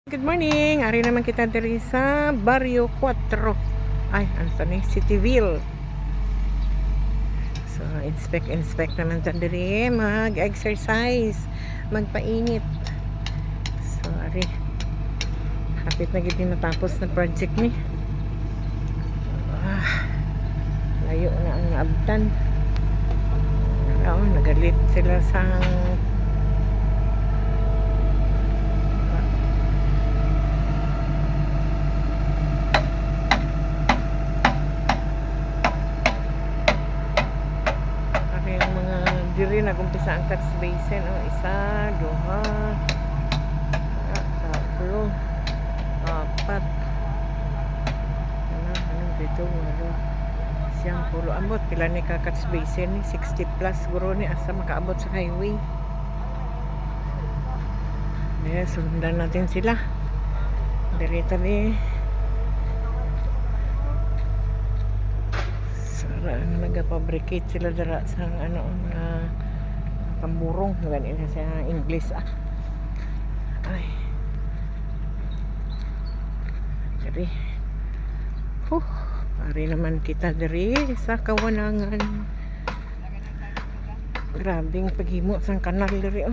Good morning! Ari naman kita diri sa Barrio 4. Ay, ano ni? Cityville. So, inspect naman ta diri. Mag-exercise. Magpainit. So, ari. Hapit na gid natapos na project ni. Layo na ang abtan. Nagalit sila sa diri nagumpisa ang catch basin. Isa, duha, tatlo, apat, anong dito, walo, siyang pulo. Ambot pila ni ka catch basin ni 60 plus guro ni asa makaabot sa highway. Sundan natin sila diri tabi. Nagapabricate sila dara sa tamburong ganito sa English ay diri ari naman kita diri sa Kawanangan. Grabing paghimo sang kanal diri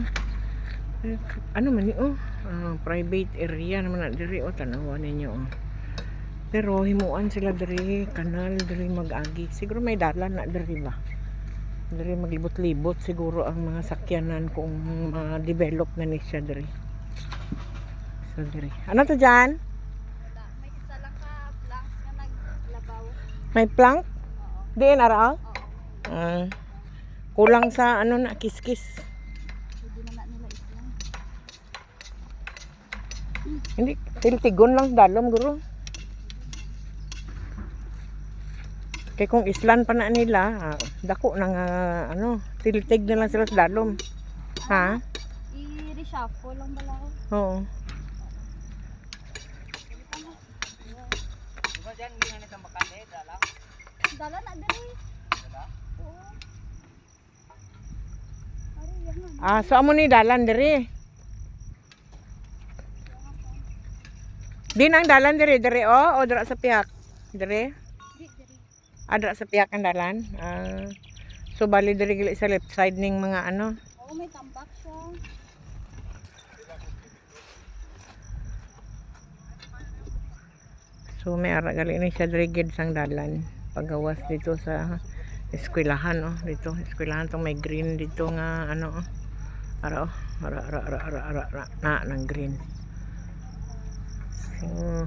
ano man ni private area naman na diri tanawan ninyo pero himuan sila diri kanal diri mag-agi. Siguro may dalan na diri ba. Diri maglibot-libot siguro ang mga sakyanan kung ma-develop na ni siya diri. So diri. Ano to dyan? May isa lang ka planks nga naglabaw. May plank? Oo. Diin ara? Oo. Kulang sa na kiskis. Hindi na nila islang. Hindi tiltigon lang dalom guro. Kaya kung islan pa na nila, dako nang tiltig na lang sila sa dalom. Ha? I-reshuffle lang bala ko. Oo. Diba dyan, hindi nga nitambakan eh, dalang? Dala na dali. Dala? Oo. Ari, yan na. So amo ni dalan diri. Din ang dalan diri o dira sa piyak. Diri. Diri. Dira sa piyak ang dalan. So bali diri gili sa left side ning mga Oo, may tambak siya. So may ara gali ni siya diri gid sang dalan. Pagawas dito sa eskwelahan dito eskwelahan tong may green dito nga ara nang green. So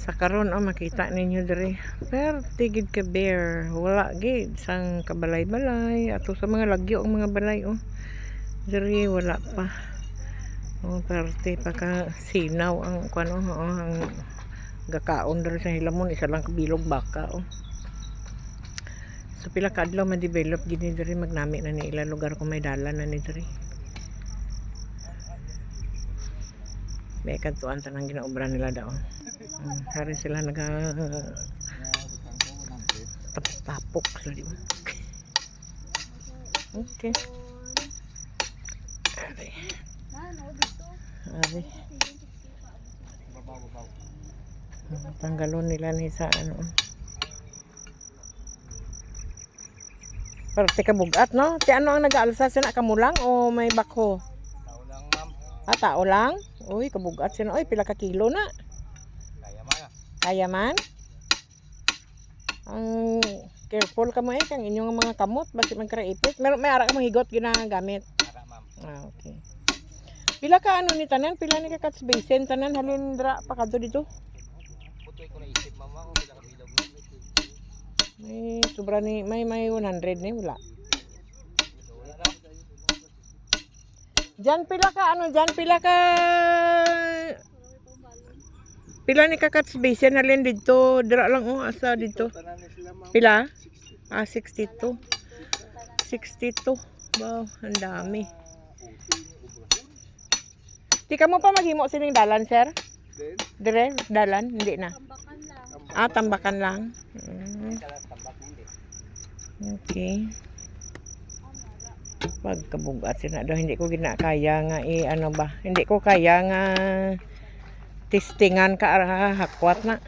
sa karon makita ninyo diri pero tigid ka bear wala gid sang kabalay-balay ato sa mga lagyo ang mga balay diri wala pa parte pa ka sinaw ang ang gakaon diri sa hilamon isa lang kabilog baka so pila ka adlaw ma-develop gid ni diri magnami na ni ila lugar kung may dalan na ni diri may kantuan tanang ginaobra nila daw. Hari sila tapok sila di ba? Okay. Ari. Ari. Tanggalon nila ni sa Parte ka bugat no? Ti ano ang nag-aalsa sina kamulang o may bakho? Tao lang, ma'am. Tao lang? Uy, kabugat sina. Uy, pila ka kilo na? Kaya man Kaya man? Ang careful ka mo kang inyong mga kamot basi magkaraipit. May ara ka mong higot ginagamit. Para, ma'am. Okay. Pila ka ni tanan? Pila ni ka catch basin tanan halin dra pa kadto dito? Putoy ko na isip, ma'am. Kung bila ka bilog mo. May sobra ni may 100 ni wala. Wala na. Diyan pila ka pila ni ka catch basin halin dito dira lang asa dito. Pila? 62. 62. Wow, ang dami. Di ka mo pa maghimo sining dalan, sir? Dire, dalan, hindi na. Tambakan lang. Tambakan lang. Kala tambak hindi. Okay. Pagkabugat sina daw hindi ko kaya nga ano ba? Hindi ko kaya nga testingan ka hakwat na.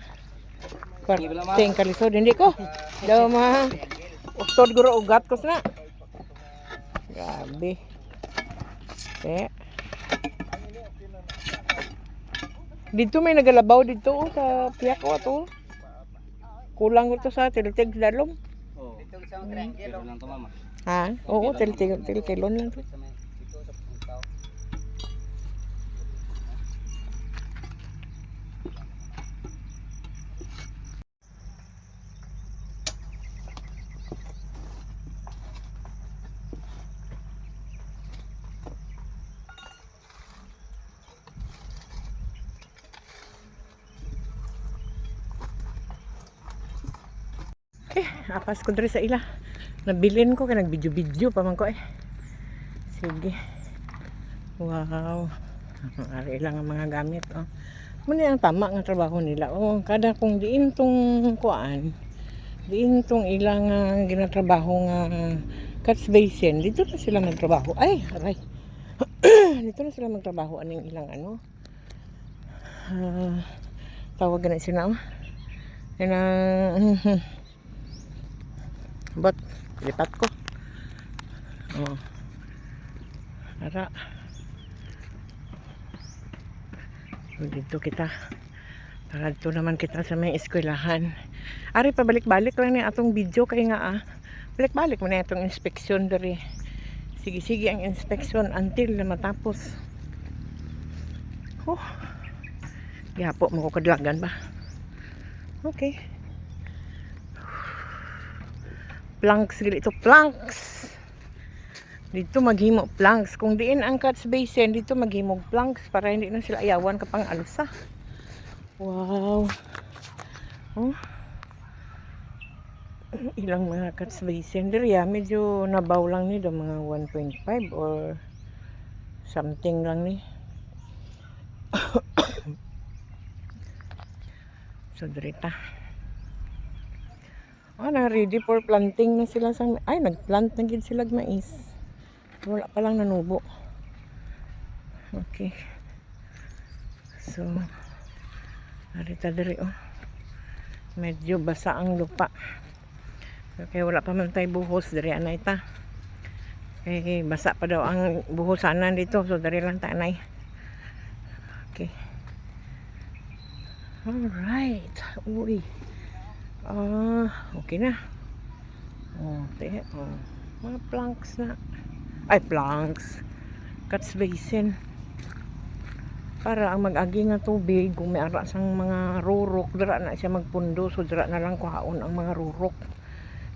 Ting kalisod hindi ko. Daw utod guro ugat ko na. Grabe. Dito may nagalabaw dito sa piyak ko ato. Kulang ito sa tiltig dalom. Oh. Dito sa triangle lang to mama. Ha? Oo, tiltilon lang to. Dito sa puntaw. Apas ko diri sa ila. Nabilin ko kay nag-video pa man ko Sige. Wow. Ari lang ang mga gamit Muna ang tama nga trabaho nila. Kada kung diin tong kuan, diin tong ilang ginatrabaho nga catch basin, dito na sila magtrabaho. Ay, aray. Dito na sila magtrabaho aning ilang tawag na sila but lipat ko ara dito kita dito naman kita sa may eskwelahan. Ari pabalik-balik lang ni atong video kay nga balik-balik mo na itong inspeksyon dari. Sige ang inspeksyon until na matapos. Yapo mo ko kadlagan ba. Okay. Planks dito, planks. Dito maghimo planks. Kung diin ang catch basin, dito maghimo planks para hindi na sila ayawan kapang alsa. Wow. Ilang mga catch basin diri medyo nabaw lang ni do mga 1.5 or something lang ni. So dirita. Na ready for planting na sila sa nagplant na gid sila mais. Wala pa lang nanubo. Okay. So narita diri medyo basa ang lupa. Okay, wala pa man tay buhos diri anay ta. Okay, basa pa daw ang buhosanan dito. So diri lang ta anay. Okay. Alright. Uy. Okay na. Mga planks na. Planks. Catch basin. Para ang mag-agi nga tubig, kung may ara sang mga rurok, dira na siya magpundo. So dira na lang kuhaon ang mga rurok.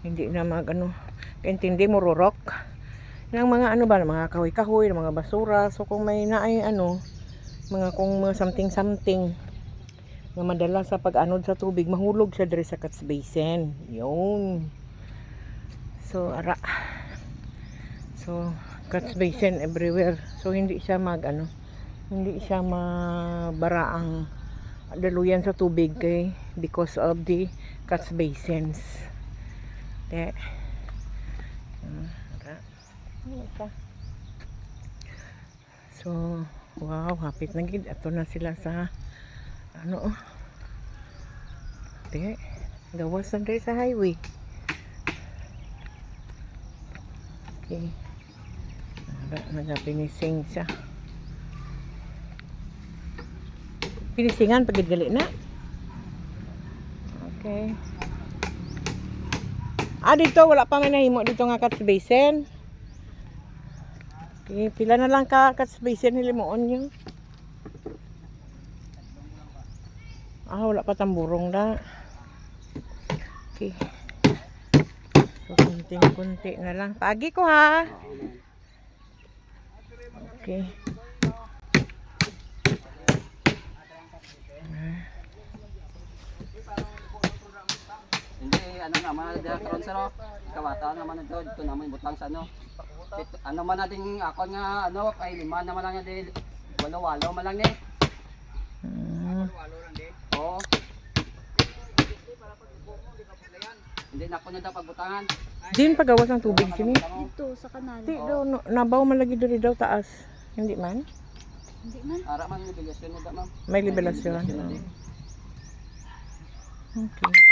Hindi na kaintindi mo rurok. Yung mga mga kahoy-kahoy, mga basura. So kung may naay mga something nga madala sa pag-anod sa tubig, mahulog siya diri sa catch basin. Yun. So ara. So catch basin everywhere. So hindi siya hindi siya mabara ang daluyan sa tubig because of the catch basins. So wow, hapit na gid ato na sila sa gawas na diri sa highway. Okay. Nagapinising siya. Pinisingan pagid gali na. Okay. Dito wala pa man nahimo dito nga catch basin. Okay, pila na lang ka catch basin hilimuon niyo. Wala pa tamburong na. Okay. So, kunti na lang. Pagi ko ha. Okay. Hindi, naman karon sa kawata naman dito naman butang sa man nating ako nga kay 5 naman lang din. Walo man lang ni. Walo lang din. Oo. Hindi Hindi na ako na daw pagbutangan. Din pagawas ng tubig sini. Dito sa kanal. Di daw nabaw man lagi diri daw taas. Hindi man. Hindi man. Ara man nibilasyon na da ma'am. May liberasyon. Nibilasyon na di. Okay.